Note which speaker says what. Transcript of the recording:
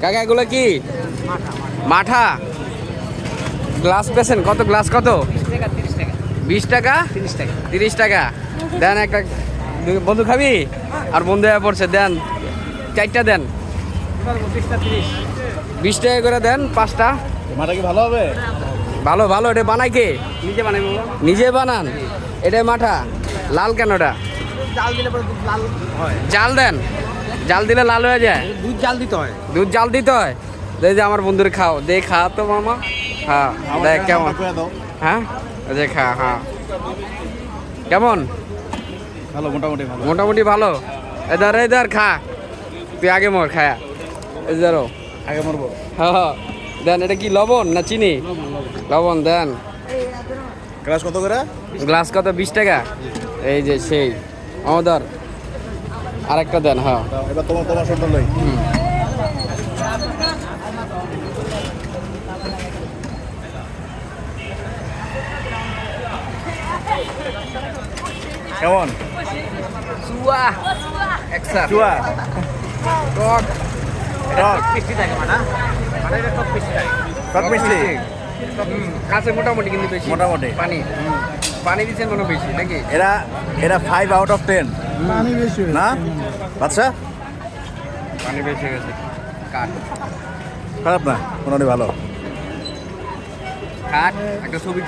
Speaker 1: কাকা এগুলো কি মাঠা গ্লাস পেছেন কত গ্লাস কত 20 টাকা 30 টাকা দেন একটা বন্ধু খাবি আর বন্ধু হয়ে পড়ছে দেন 4টা দেন 20 টাকা করে দেন 5টা
Speaker 2: মাঠা কি ভালো হবে?
Speaker 1: ভালো ভালো এটা বানাই কে নিজে বানান এটাই মাঠা লাল কেন ওটা
Speaker 3: জাল দিলে পরে দুধ লাল হয়।
Speaker 1: জাল দেন জাল দিলে লাল হয়ে যায়
Speaker 3: দুধ জাল দিতে হয়।
Speaker 1: দুধ জাল দিতে হয় এই যে আমার বন্ধুরে খাও দে খা তো মামা হ্যাঁ দেখ কেমন হ্যাঁ এই যে খা হ্যাঁ কেমন
Speaker 2: ভালো, মোটামুটি ভালো।
Speaker 1: মোটামুটি ভালো এদার খা তুই আগে মর খায়া এদারও
Speaker 2: আগে মরবো।
Speaker 1: হ্যাঁ দেন এটা কি লবণ না চিনি লবণ দেন
Speaker 2: গ্লাস কত করে?
Speaker 1: গ্লাস কত 20 টাকা এই যে সেই আমাদের আরেকটা দেন হ্যাঁ
Speaker 2: এবার তোমার শর্ট লই। কেমন?
Speaker 1: চুয়া একসা
Speaker 2: চুয়া
Speaker 1: টক
Speaker 2: টক
Speaker 3: মিষ্টি থাকে মাঠা। মাঠা এটা টক মিষ্টি থাকে।
Speaker 2: টক মিষ্টি
Speaker 1: কাছে মোটামুটি কিন্তু বেশি
Speaker 2: মোটামুটি।
Speaker 1: পানি পানি দিচ্ছেন মনে বেশি নাকি
Speaker 2: এরা 5 আউট অফ 10
Speaker 3: পানি বেশি
Speaker 2: না আচ্ছা
Speaker 1: পানি বেশি গেছে কাঠ
Speaker 2: খারাপ না, মোটামুটি ভালো।
Speaker 1: কাঠ একটা ছবি